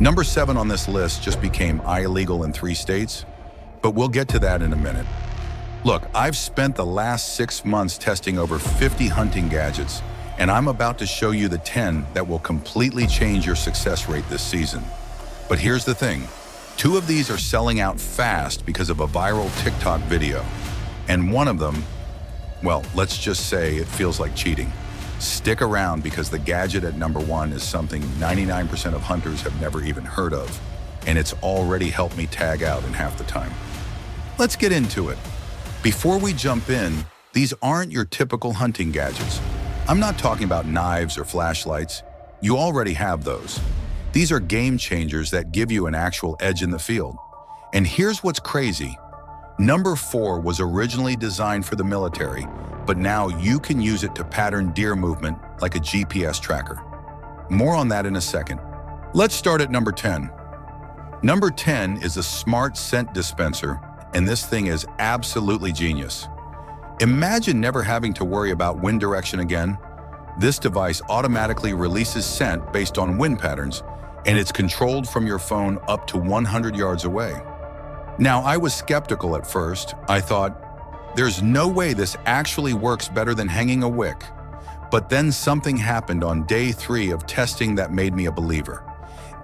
Number 7 on this list just became illegal in 3 states, but we'll get to that in a minute. Look, I've spent the last 6 months testing over 50 hunting gadgets, and I'm about to show you the 10 that will completely change your success rate this season. But here's the thing. 2 of these are selling out fast because of a viral TikTok video. And one of them, well, let's just say it feels like cheating. Stick around because the gadget at number 1 is something 99% of hunters have never even heard of, and it's already helped me tag out in half the time. Let's get into it. Before we jump in, these aren't your typical hunting gadgets. I'm not talking about knives or flashlights. You already have those. These are game changers that give you an actual edge in the field. And here's what's crazy. Number 4 was originally designed for the military, but now you can use it to pattern deer movement like a GPS tracker. More on that in a second. Let's start at number 10. Number 10 is a smart scent dispenser, and this thing is absolutely genius. Imagine never having to worry about wind direction again. This device automatically releases scent based on wind patterns, and it's controlled from your phone up to 100 yards away. Now, I was skeptical at first. I thought, there's no way this actually works better than hanging a wick. But then something happened on day 3 of testing that made me a believer.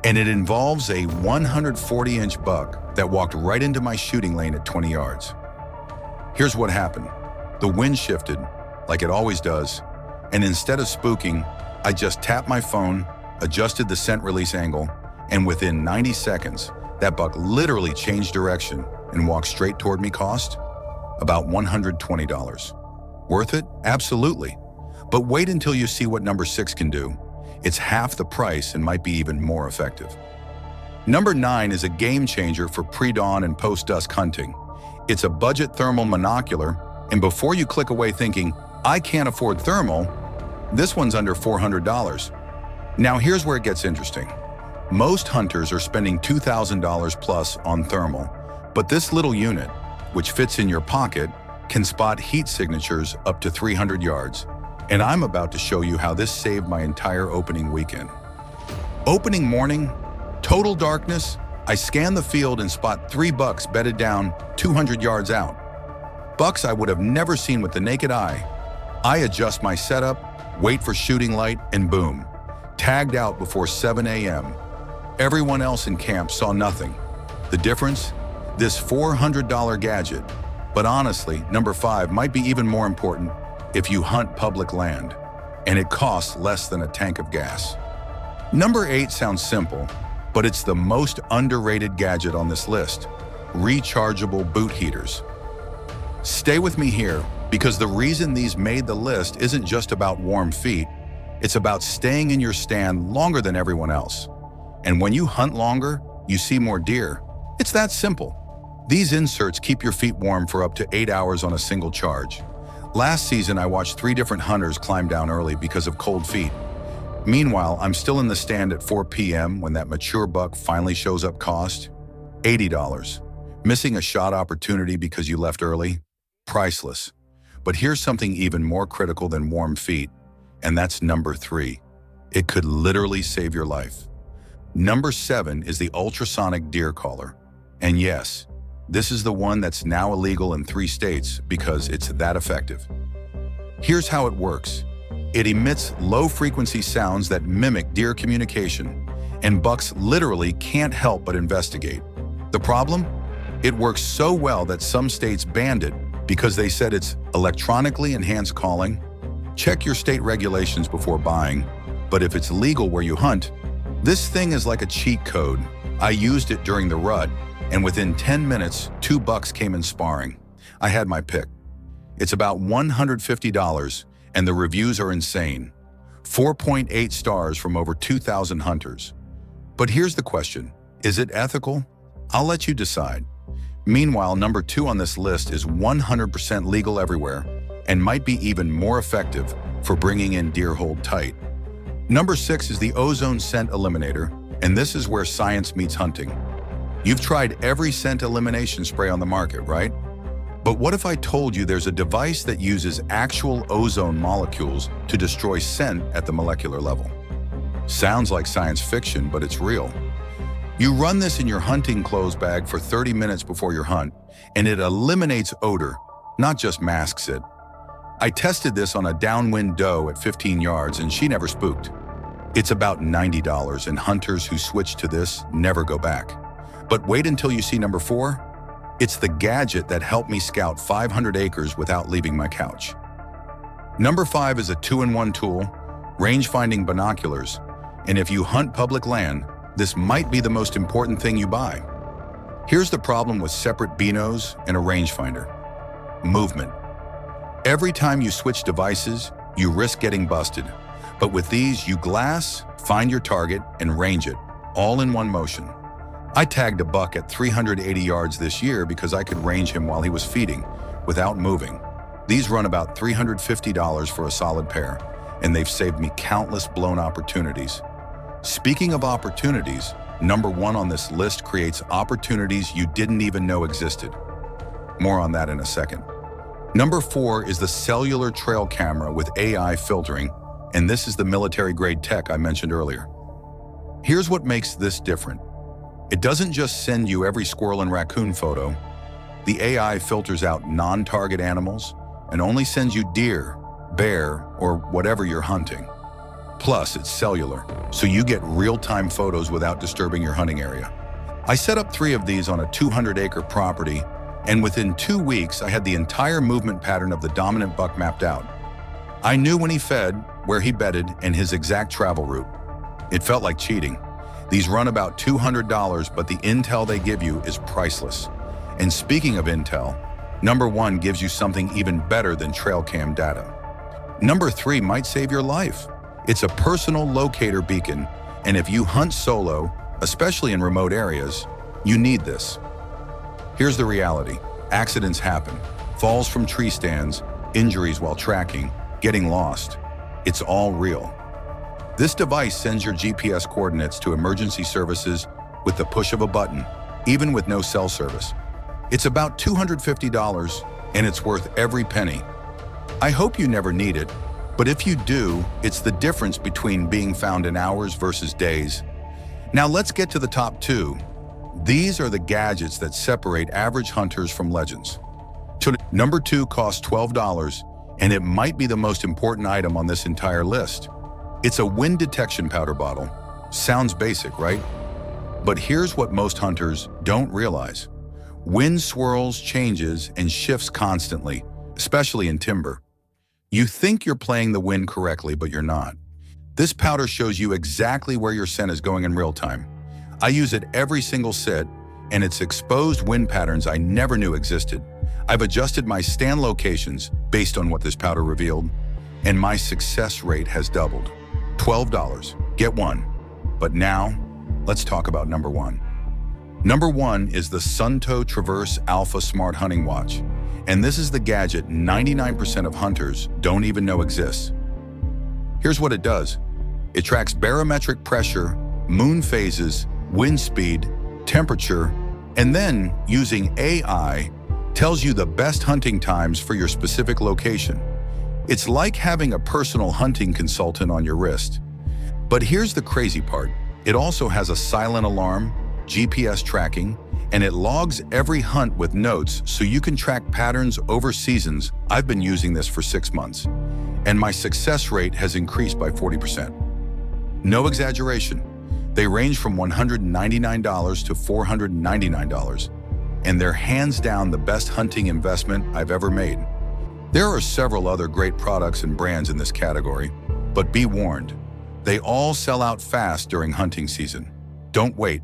And it involves a 140-inch buck that walked right into my shooting lane at 20 yards. Here's what happened. The wind shifted, like it always does, and instead of spooking, I just tapped my phone, adjusted the scent release angle, and within 90 seconds, that buck literally changed direction and walked straight toward me. Cost? About $120. Worth it? Absolutely. But wait until you see what number 6 can do. It's half the price and might be even more effective. Number 9 is a game changer for pre-dawn and post-dusk hunting. It's a budget thermal monocular, and before you click away thinking, I can't afford thermal, this one's under $400. Now here's where it gets interesting. Most hunters are spending $2,000 plus on thermal, but this little unit, which fits in your pocket, can spot heat signatures up to 300 yards. And I'm about to show you how this saved my entire opening weekend. Opening morning, total darkness, I scan the field and spot 3 bucks bedded down 200 yards out. Bucks I would have never seen with the naked eye. I adjust my setup, wait for shooting light, and boom, tagged out before 7 a.m. Everyone else in camp saw nothing. The difference? This $400 gadget. But honestly, number 5 might be even more important if you hunt public land, and it costs less than a tank of gas. Number 8 sounds simple, but it's the most underrated gadget on this list: rechargeable boot heaters. Stay with me here, because the reason these made the list isn't just about warm feet, it's about staying in your stand longer than everyone else. And when you hunt longer, you see more deer. It's that simple. These inserts keep your feet warm for up to 8 hours on a single charge. Last season, I watched 3 different hunters climb down early because of cold feet. Meanwhile, I'm still in the stand at 4 p.m. when that mature buck finally shows up. Cost? $80. Missing a shot opportunity because you left early? Priceless. But here's something even more critical than warm feet, and that's number 3. It could literally save your life. Number 7 is the ultrasonic deer caller. And yes, this is the one that's now illegal in 3 states because it's that effective. Here's how it works. It emits low-frequency sounds that mimic deer communication, and bucks literally can't help but investigate. The problem? It works so well that some states banned it because they said it's electronically enhanced calling. Check your state regulations before buying, but if it's legal where you hunt, this thing is like a cheat code. I used it during the rut, and within 10 minutes, 2 bucks came in sparring. I had my pick. It's about $150, and the reviews are insane. 4.8 stars from over 2,000 hunters. But here's the question, is it ethical? I'll let you decide. Meanwhile, number 2 on this list is 100% legal everywhere, and might be even more effective for bringing in deer hold tight. Number 6 is the Ozone scent eliminator, and this is where science meets hunting. You've tried every scent elimination spray on the market, right? But what if I told you there's a device that uses actual ozone molecules to destroy scent at the molecular level? Sounds like science fiction, but it's real. You run this in your hunting clothes bag for 30 minutes before your hunt, and it eliminates odor, not just masks it. I tested this on a downwind doe at 15 yards and she never spooked. It's about $90 and hunters who switch to this never go back. But wait until you see number 4. It's the gadget that helped me scout 500 acres without leaving my couch. Number 5 is a 2-in-1 tool, Rangefinding Binoculars, and if you hunt public land, this might be the most important thing you buy. Here's the problem with separate binos and a rangefinder. Movement. Every time you switch devices, you risk getting busted. But with these, you glass, find your target, and range it, all in one motion. I tagged a buck at 380 yards this year because I could range him while he was feeding, without moving. These run about $350 for a solid pair, and they've saved me countless blown opportunities. Speaking of opportunities, number 1 on this list creates opportunities you didn't even know existed. More on that in a second. Number 4 is the cellular trail camera with AI filtering, and this is the military-grade tech I mentioned earlier. Here's what makes this different. It doesn't just send you every squirrel and raccoon photo. The AI filters out non-target animals and only sends you deer, bear, or whatever you're hunting. Plus, it's cellular, so you get real-time photos without disturbing your hunting area. I set up 3 of these on a 200-acre property, and within 2 weeks, I had the entire movement pattern of the dominant buck mapped out. I knew when he fed, where he bedded, and his exact travel route. It felt like cheating. These run about $200, but the intel they give you is priceless. And speaking of intel, number 1 gives you something even better than trail cam data. Number 3 might save your life. It's a personal locator beacon, and if you hunt solo, especially in remote areas, you need this. Here's the reality. Accidents happen. Falls from tree stands, injuries while tracking, getting lost. It's all real. This device sends your GPS coordinates to emergency services with the push of a button, even with no cell service. It's about $250, and it's worth every penny. I hope you never need it, but if you do, it's the difference between being found in hours versus days. Now let's get to the top 2. These are the gadgets that separate average hunters from legends. Number 2 costs $12, and it might be the most important item on this entire list. It's a wind detection powder bottle. Sounds basic, right? But here's what most hunters don't realize. Wind swirls, changes, and shifts constantly, especially in timber. You think you're playing the wind correctly, but you're not. This powder shows you exactly where your scent is going in real time. I use it every single sit, and it's exposed wind patterns I never knew existed. I've adjusted my stand locations based on what this powder revealed, and my success rate has doubled. $12, get 1. But now, let's talk about number 1. Number 1 is the Sunto Traverse Alpha Smart Hunting Watch, and this is the gadget 99% of hunters don't even know exists. Here's what it does. It tracks barometric pressure, moon phases, wind speed, temperature, and then, using AI, tells you the best hunting times for your specific location. It's like having a personal hunting consultant on your wrist. But here's the crazy part. It also has a silent alarm, GPS tracking, and it logs every hunt with notes so you can track patterns over seasons. I've been using this for 6 months, and my success rate has increased by 40%. No exaggeration. They range from $199 to $499, and they're hands down the best hunting investment I've ever made. There are several other great products and brands in this category, but be warned, they all sell out fast during hunting season. Don't wait.